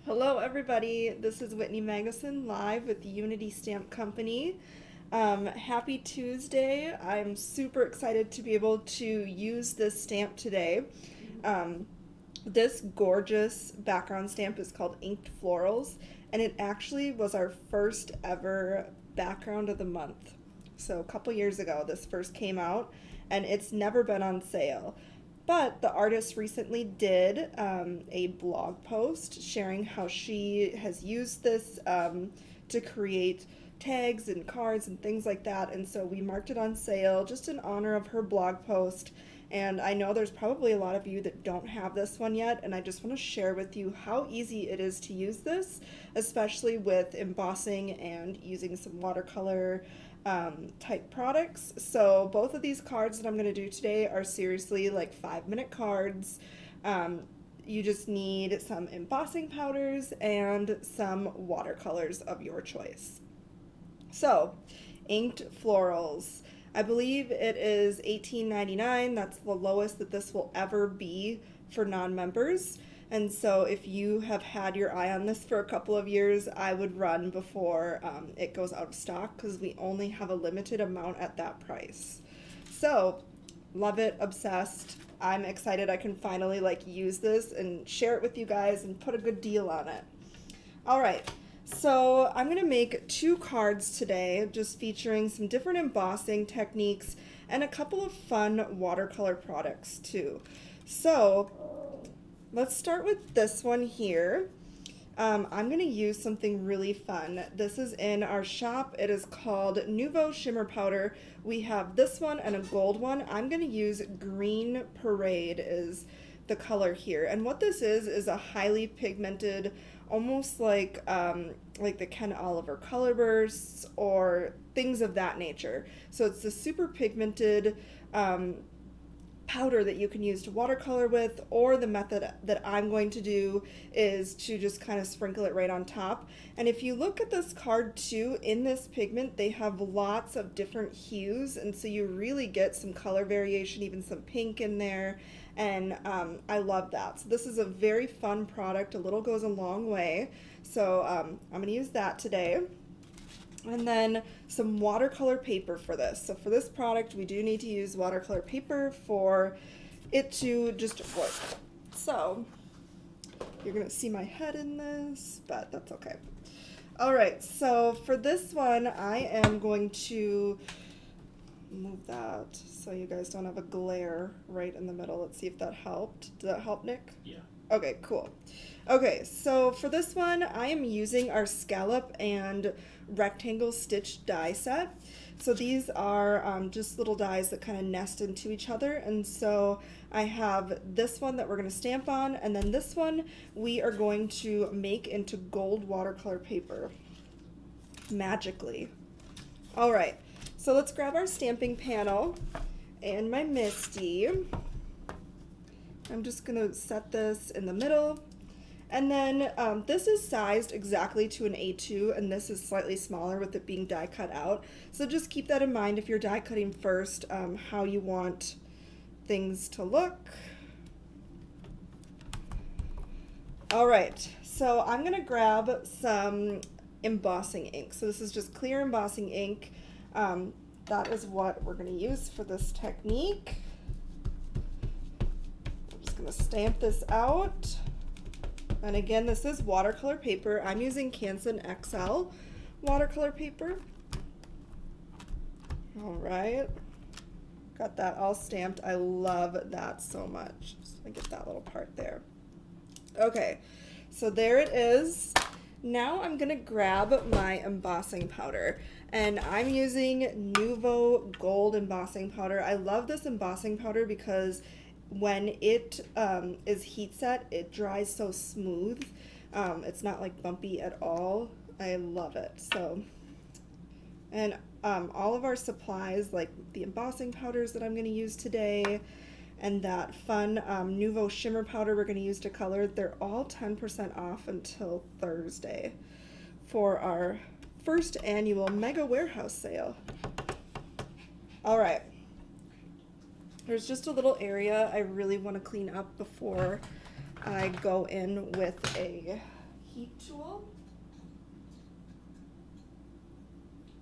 Hello everybody, this is Whitney Magnuson live with Unity Stamp Company. Happy Tuesday. I'm super excited to be able to use this stamp today. This gorgeous background stamp is called Inked Florals, and it actually was our first ever background of the month. So a couple years ago this first came out, and it's never been on sale. But the artist recently did a blog post sharing how she has used this to create tags and cards and things like that. And so we marked it on sale just in honor of her blog post. And I know there's probably a lot of you that don't have this one yet, and I just want to share with you how easy it is to use this, especially with embossing and using some watercolor type products. So both of these cards that I'm going to do today are seriously like 5-minute cards. You just need some embossing powders and some watercolors of your choice. So, Inked Florals. I believe it is $18.99. That's the lowest that this will ever be for non-members. And so if you have had your eye on this for a couple of years, I would run before it goes out of stock, because we only have a limited amount at that price. So, love it, obsessed. I'm excited I can finally use this and share it with you guys and put a good deal on it. All right. So I'm going to make 2 cards today, just featuring some different embossing techniques and a couple of fun watercolor products too. So let's start with this one here. I'm going to use something really fun. This is in our shop. It is called Nuvo Shimmer Powder. We have this one and a gold one. I'm going to use Green Parade is the color here. And what this is a highly pigmented, almost like the Ken Oliver color bursts or things of that nature. So it's a super pigmented powder that you can use to watercolor with, or the method that I'm going to do is to just kind of sprinkle it right on top. And if you look at this card too, in this pigment they have lots of different hues, and so you really get some color variation, even some pink in there, and I love that. So this is a very fun product. A little goes a long way. So I'm going to use that today. And then some watercolor paper for this. So for this product, we do need to use watercolor paper for it to just work. So you're going to see my head in this, but that's okay. All right, so for this one, I am going to move that so you guys don't have a glare right in the middle. Let's see if that helped. Did that help, Nick? Yeah. Okay, cool. Okay, so for this one, I am using our scallop and rectangle stitch die set. So these are just little dies that kind of nest into each other, and so I have this one that we're going to stamp on, and then this one we are going to make into gold watercolor paper magically. All right, so let's grab our stamping panel and my Misty. I'm just going to set this in the middle. And then this is sized exactly to an A2, and this is slightly smaller with it being die cut out. So just keep that in mind if you're die cutting first, how you want things to look. All right, so I'm gonna grab some embossing ink. So this is just clear embossing ink. That is what we're gonna use for this technique. I'm just gonna stamp this out. And again, this is watercolor paper. I'm using Canson XL watercolor paper. All right, got that all stamped. I love that so much. Just gonna get that little part there. Okay, so there it is. Now I'm gonna grab my embossing powder, and I'm using Nuvo Gold Embossing Powder. I love this embossing powder because when it is heat set, it dries so smooth. It's not like bumpy at all. I love it. So, and all of our supplies, like the embossing powders that I'm going to use today, and that fun Nuvo Shimmer powder we're going to use to color, they're all 10% off until Thursday for our first annual mega warehouse sale. All right. There's just a little area I really want to clean up before I go in with a heat tool.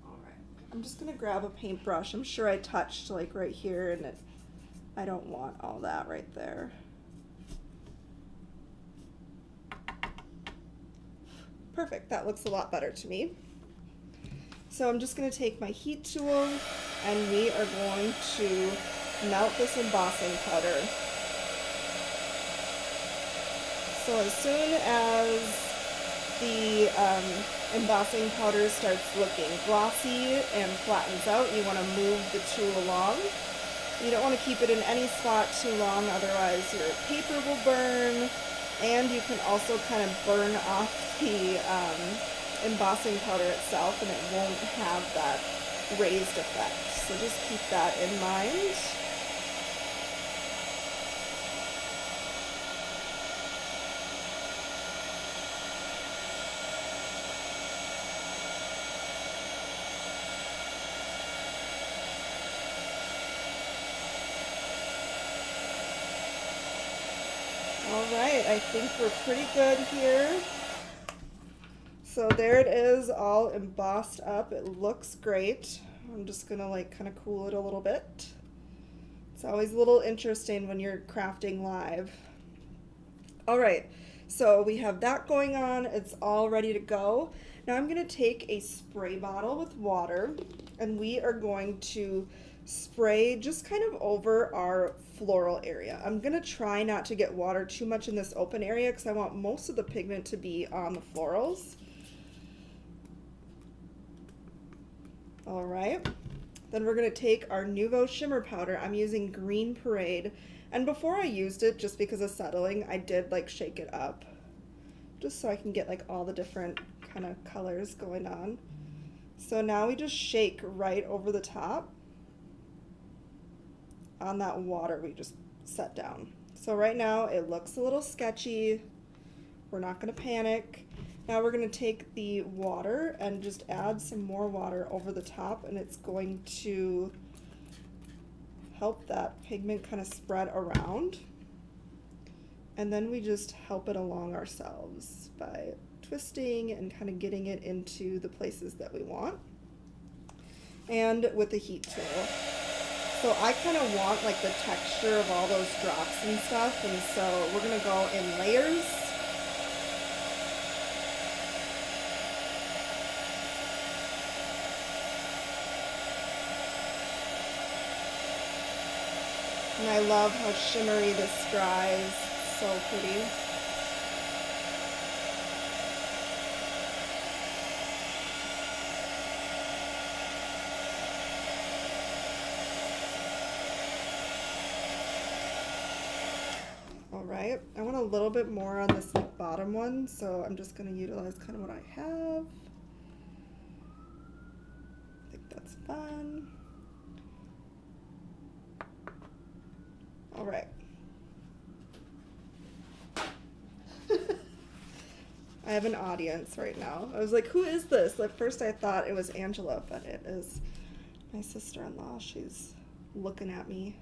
All right, I'm just gonna grab a paintbrush. I'm sure I touched like right here and I don't want all that right there. Perfect, that looks a lot better to me. So I'm just gonna take my heat tool and we are going to melt this embossing powder. So as soon as the embossing powder starts looking glossy and flattens out, you want to move the tool along. You don't want to keep it in any spot too long, otherwise your paper will burn, and you can also kind of burn off the embossing powder itself and it won't have that raised effect. So just keep that in mind. Alright, I think we're pretty good here. So there it is, all embossed up. It looks great. I'm just gonna like kind of cool it a little bit. It's always a little interesting when you're crafting live. Alright, so we have that going on. It's all ready to go. Now I'm gonna take a spray bottle with water and we are going to spray just kind of over our floral area. I'm gonna try not to get water too much in this open area because I want most of the pigment to be on the florals. All right, then we're gonna take our Nuvo Shimmer powder. I'm using Green Parade, and before I used it, just because of settling, I did like shake it up just so I can get like all the different kind of colors going on. So now we just shake right over the top on that water we just set down. So right now it looks a little sketchy. We're not gonna panic. Now we're gonna take the water and just add some more water over the top, and it's going to help that pigment kind of spread around. And then we just help it along ourselves by twisting and kind of getting it into the places that we want. And with the heat tool. So I kind of want like the texture of all those drops and stuff, and so we're gonna go in layers. And I love how shimmery this dries, so pretty. Alright, I want a little bit more on this bottom one, so I'm just going to utilize kind of what I have. I think that's fun. Alright. I have an audience right now. I was like, who is this? At first I thought it was Angela, but it is my sister-in-law. She's looking at me.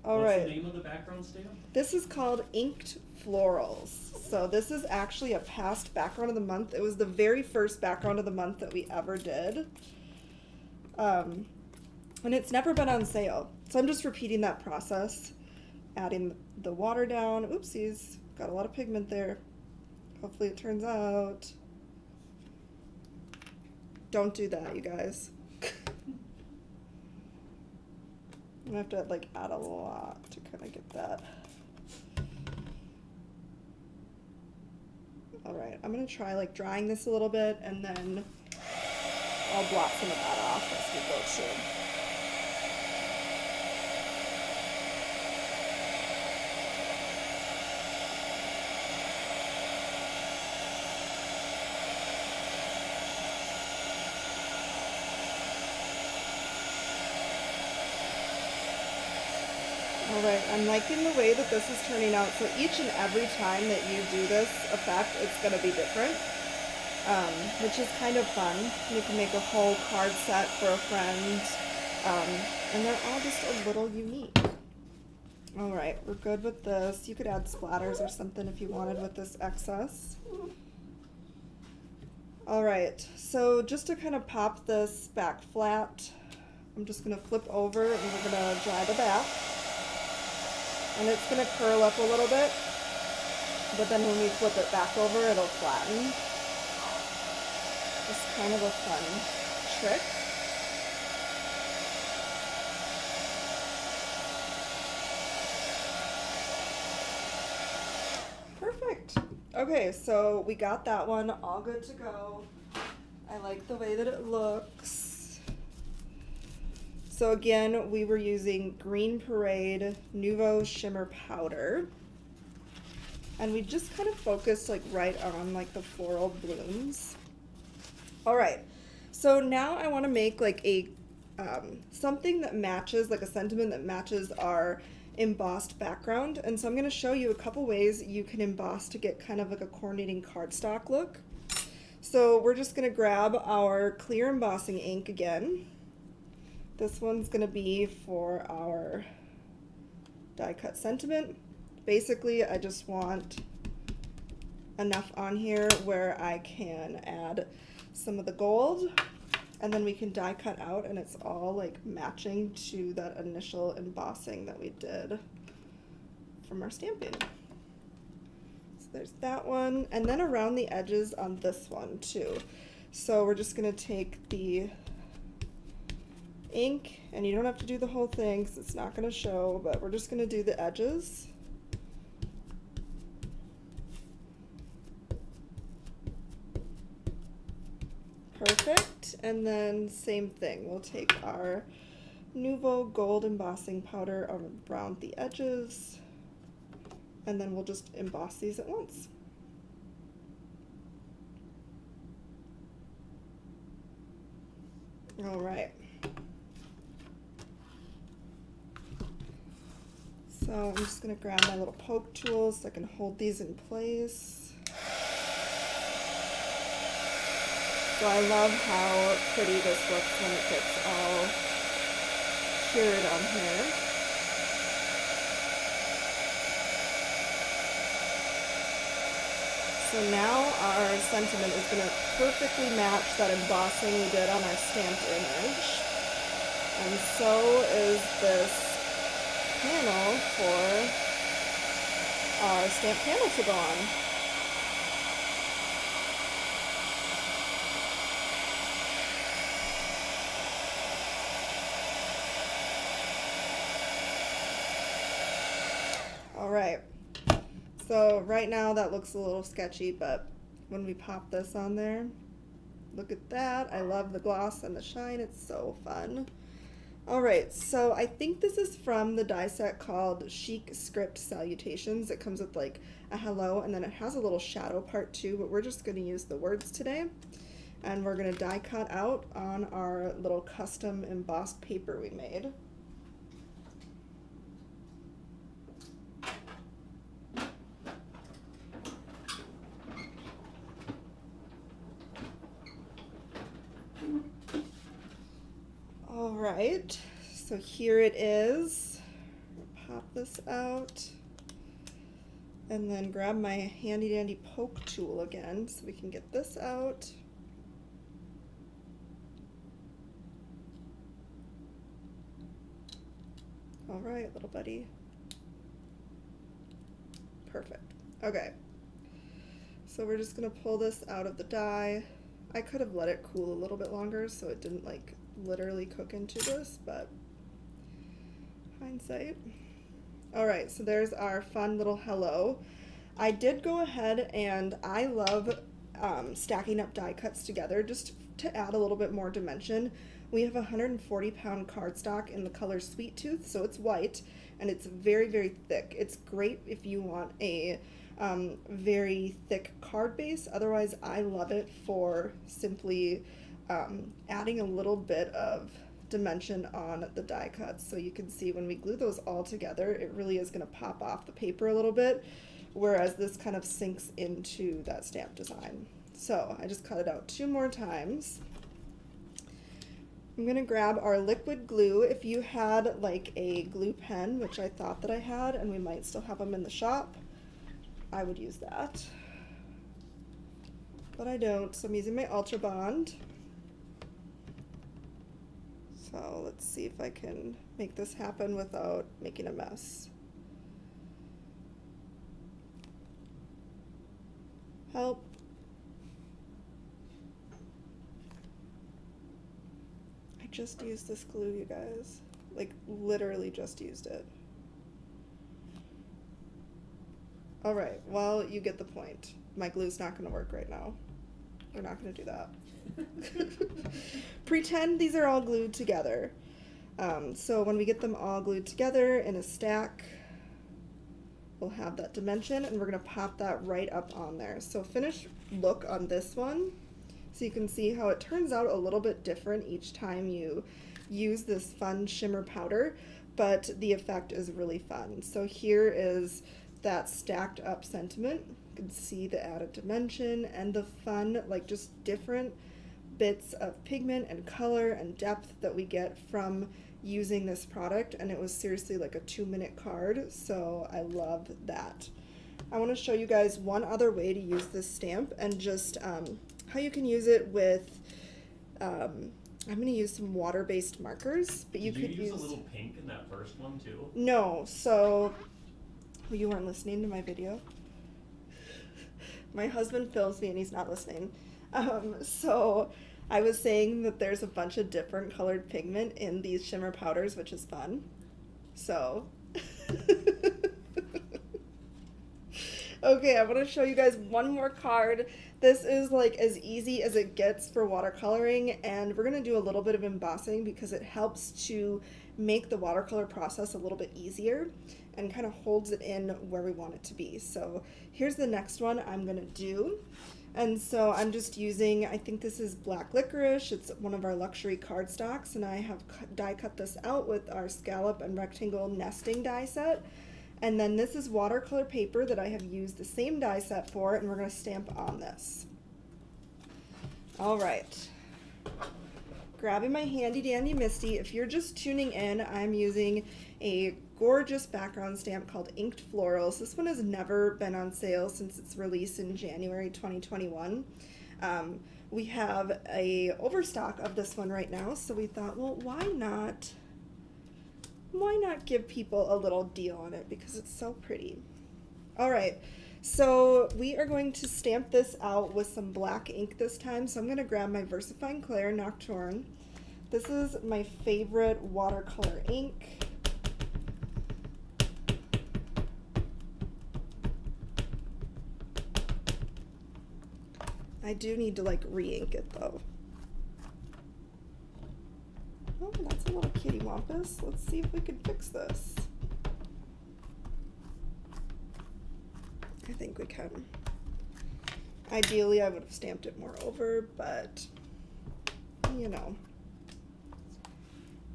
All right. What's the name of the background stamp? This is called Inked Florals. So this is actually a past background of the month. It was the very first background of the month that we ever did. And it's never been on sale. So I'm just repeating that process, adding the water down. Oopsies, got a lot of pigment there. Hopefully it turns out. Don't do that, you guys. I'm gonna have to like add a lot to kind of get that. All right, I'm gonna try like drying this a little bit, and then I'll blot some of that off as we go too. Alright, I'm liking the way that this is turning out. So each and every time that you do this effect, it's going to be different, which is kind of fun. You can make a whole card set for a friend, and they're all just a little unique. All right, we're good with this. You could add splatters or something if you wanted with this excess. All right, so just to kind of pop this back flat, I'm just gonna flip over and we're gonna dry the back. And it's gonna curl up a little bit, but then when we flip it back over, it'll flatten. Just kind of a fun trick. Perfect. Okay, so we got that one all good to go. I like the way that it looks. So again, we were using Green Parade Nuvo Shimmer Powder. And we just kind of focused like right on like the floral blooms. All right, so now I want to make like a something that matches, like a sentiment that matches our embossed background. And so I'm going to show you a couple ways you can emboss to get kind of like a coordinating cardstock look. So we're just going to grab our clear embossing ink again. This one's going to be for our die cut sentiment. Basically, I just want enough on here where I can add some of the gold, and then we can die cut out and it's all like matching to that initial embossing that we did from our stamping. So there's that one, and then around the edges on this one too. So we're just gonna take the ink, and you don't have to do the whole thing because it's not gonna show, but we're just gonna do the edges. Perfect, and then same thing, we'll take our Nuvo Gold Embossing Powder around the edges, and then we'll just emboss these at once. All right. So I'm just gonna grab my little poke tool so I can hold these in place. So I love how pretty this looks when it gets all cured on here. So now our sentiment is going to perfectly match that embossing we did on our stamped image. And so is this panel for our stamped panel to go on. All right, so right now that looks a little sketchy, but when we pop this on there, look at that. I love the gloss and the shine, it's so fun. All right, so I think this is from the die set called Chic Script Salutations. It comes with like a hello, and then it has a little shadow part too, but we're just gonna use the words today. And we're gonna die cut out on our little custom embossed paper we made. All right, so here it is. Pop this out and then grab my handy dandy poke tool again so we can get this out. All right, little buddy. Perfect. Okay, so we're just gonna pull this out of the die. I could have let it cool a little bit longer so it didn't like literally cook into this, but hindsight. All right, so there's our fun little hello. I did go ahead and I love stacking up die cuts together just to add a little bit more dimension. We have 140-pound cardstock in the color Sweet Tooth, so it's white and it's very, very thick. It's great if you want a very thick card base. Otherwise, I love it for simply adding a little bit of dimension on the die cuts. So you can see when we glue those all together, it really is going to pop off the paper a little bit, whereas this kind of sinks into that stamp design. So I just cut it out 2 more times. I'm gonna grab our liquid glue. If you had like a glue pen, which I thought that I had, and we might still have them in the shop, I would use that. But I don't, so I'm using my Ultra Bond. So let's see if I can make this happen without making a mess. Help. I just used this glue, you guys. Like, literally just used it. Alright, well, you get the point. My glue's not gonna work right now. We're not gonna do that. Pretend these are all glued together. So when we get them all glued together in a stack, we'll have that dimension, and we're gonna pop that right up on there. So finished look on this one, so you can see how it turns out a little bit different each time you use this fun shimmer powder, but the effect is really fun. So here is that stacked up sentiment. You can see the added dimension and the fun, like just different bits of pigment and color and depth that we get from using this product, and it was seriously like a 2-minute card, so I love that. I want to show you guys one other way to use this stamp, and just how you can use it with I'm going to use some water-based markers, but you could use a little pink in that first one too? No, so you weren't listening to my video. My husband films me and he's not listening. So I was saying that there's a bunch of different colored pigment in these shimmer powders, which is fun. So, okay, I want to show you guys one more card. This is like as easy as it gets for watercoloring, and we're going to do a little bit of embossing because it helps to make the watercolor process a little bit easier and kind of holds it in where we want it to be. So here's the next one I'm going to do. And so I'm just using, I think this is black licorice. It's one of our luxury cardstocks, and I have die cut this out with our scallop and rectangle nesting die set. And then this is watercolor paper that I have used the same die set for, and we're going to stamp on this. All right. Grabbing my handy dandy Misty. If you're just tuning in, I'm using a gorgeous background stamp called Inked Florals. This one has never been on sale since its release in January 2021. We have a overstock of this one right now, so we thought, well, why not give people a little deal on it because it's so pretty. All right, so we are going to stamp this out with some black ink this time. So I'm going to grab my VersaFine Clair Nocturne. This is my favorite watercolor ink. I do need to like re-ink it though. Oh, that's a little kitty wampus. Let's see if we can fix this. I think we can. Ideally, I would have stamped it more over, but you know.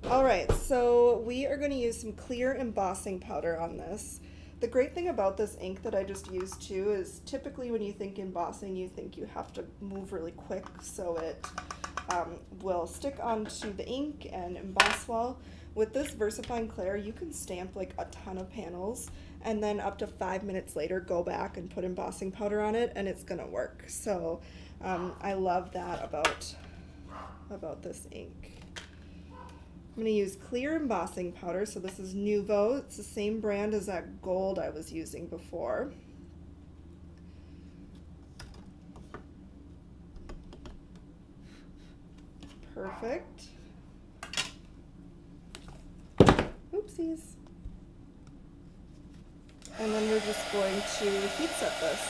All right, so we are going to use some clear embossing powder on this. The great thing about this ink that I just used too is typically when you think embossing, you think you have to move really quick so it will stick onto the ink and emboss well. With this VersaFine Clair, you can stamp like a ton of panels and then up to 5 minutes later go back and put embossing powder on it and it's gonna work. So I love that about this ink. I'm going to use clear embossing powder, so this is Nuvo. It's the same brand as that gold I was using before. Perfect. Oopsies. And then we're just going to heat set this.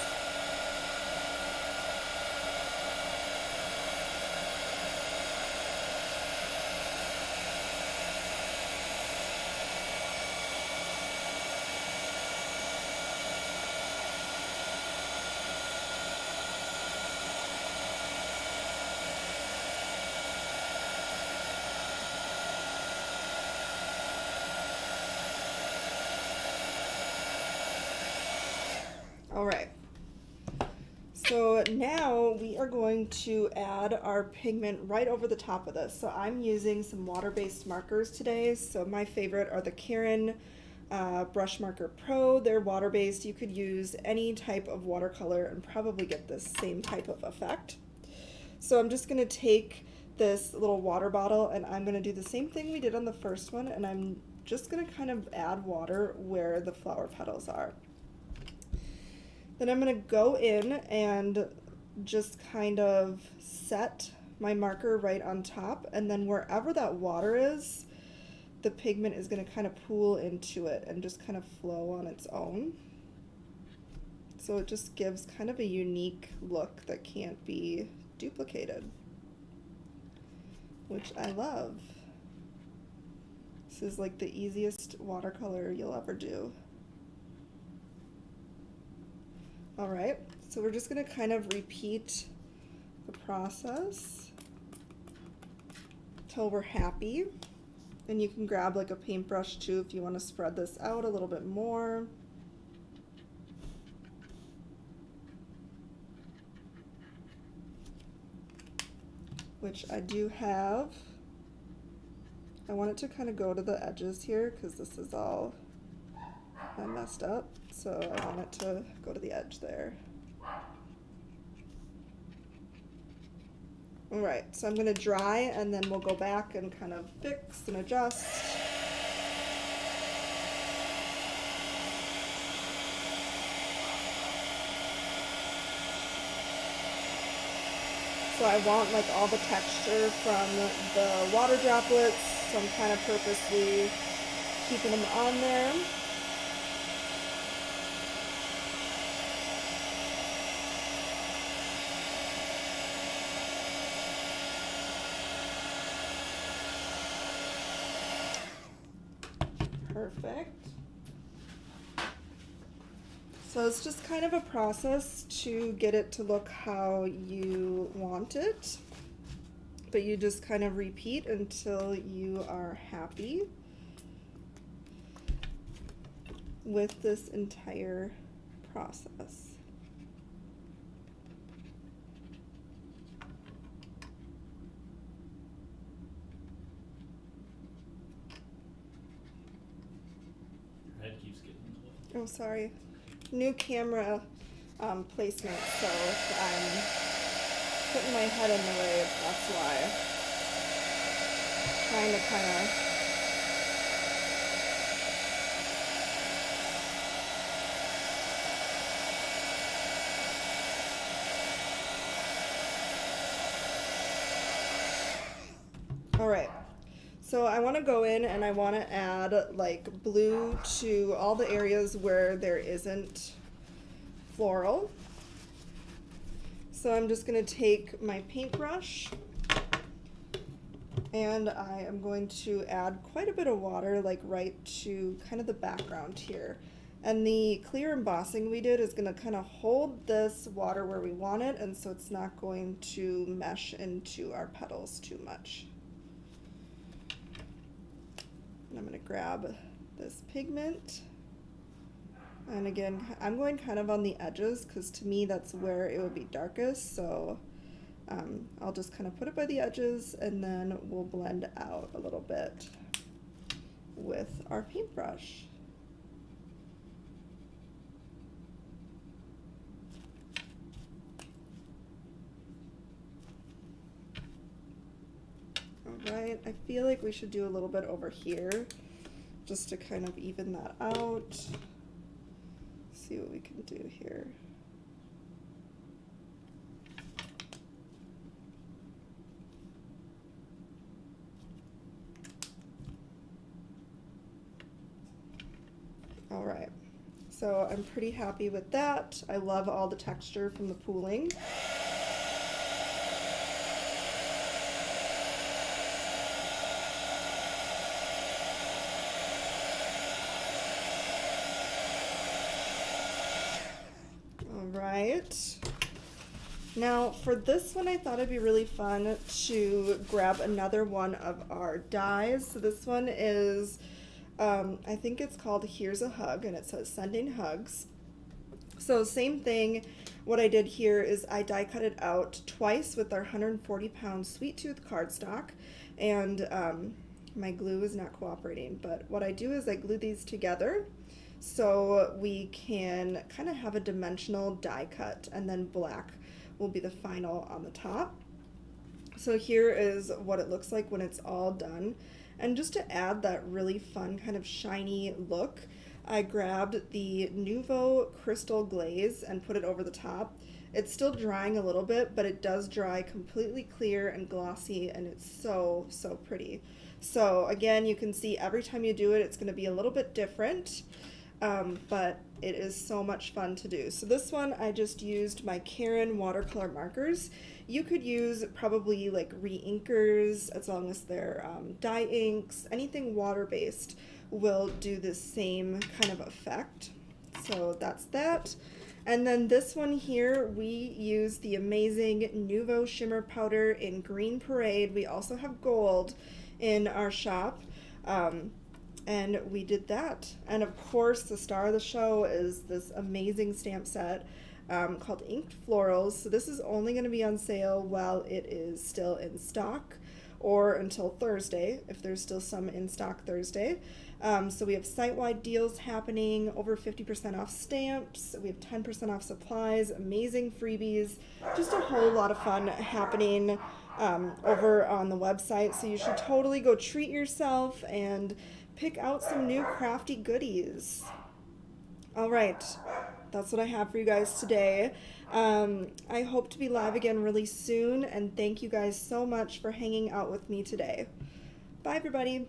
All right, So now we are going to add our pigment right over the top of this. So I'm using some water-based markers today. So my favorite are the Karen Brush Marker Pro. They're water-based. You could use any type of watercolor and probably get the same type of effect. So I'm just going to take this little water bottle and I'm going to do the same thing we did on the first one, and I'm just going to kind of add water where the flower petals are. Then I'm going to go in and just kind of set my marker right on top, and then wherever that water is, the pigment is going to kind of pool into it and just kind of flow on its own. So it just gives kind of a unique look that can't be duplicated, which I love. This is like the easiest watercolor you'll ever do. All right, so we're just going to kind of repeat the process till we're happy. And you can grab like a paintbrush too if you want to spread this out a little bit more. Which I do have. I want it to kind of go to the edges here because this is all I messed up, so I want it to go to the edge there. All right, so I'm going to dry and then we'll go back and kind of fix and adjust. So I want like all the texture from the water droplets, so I'm kind of purposely keeping them on there. Perfect. So it's just kind of a process to get it to look how you want it, but you just kind of repeat until you are happy with this entire process. Your head keeps getting in the way. Oh, sorry. New camera placement, so if I'm putting my head in the way, that's why. Trying to kind of all right. So I want to go in and I want to add like blue to all the areas where there isn't floral. So I'm just going to take my paintbrush and I am going to add quite a bit of water like right to kind of the background here. And the clear embossing we did is going to kind of hold this water where we want it, and so it's not going to mesh into our petals too much. And I'm going to grab this pigment, and again I'm going kind of on the edges because to me that's where it would be darkest, so I'll just kind of put it by the edges and then we'll blend out a little bit with our paintbrush. Alright, I feel like we should do a little bit over here just to kind of even that out. See what we can do here. Alright, so I'm pretty happy with that. I love all the texture from the pooling. Alright, now for this one I thought it'd be really fun to grab another one of our dies. So this one is, I think it's called Here's a Hug, and it says Sending Hugs. So same thing, what I did here is I die cut it out twice with our 140 pound sweet tooth cardstock, and my glue is not cooperating, but what I do is I glue these together so we can kind of have a dimensional die cut, and then black will be the final on the top. So here is what it looks like when it's all done. And just to add that really fun kind of shiny look, I grabbed the Nuvo Crystal Glaze and put it over the top. It's still drying a little bit, but it does dry completely clear and glossy, and it's so, so pretty. So again, you can see every time you do it, it's going to be a little bit different, but it is so much fun to do. So this one, I just used my Karen watercolor markers. You could use probably like re-inkers, as long as they're dye inks. Anything water-based will do the same kind of effect. So that's that. And then this one here, we use the amazing Nuvo Shimmer powder in Green Parade. We also have gold in our shop. And we did that. And of course, the star of the show is this amazing stamp set called Inked Florals. So this is only going to be on sale while it is still in stock, or until Thursday, if there's still some in stock Thursday. So we have site-wide deals happening, over 50% off stamps, we have 10% off supplies, amazing freebies, just a whole lot of fun happening over on the website. So you should totally go treat yourself and pick out some new crafty goodies. All right, that's what I have for you guys today. I hope to be live again really soon, and thank you guys so much for hanging out with me today. Bye, everybody.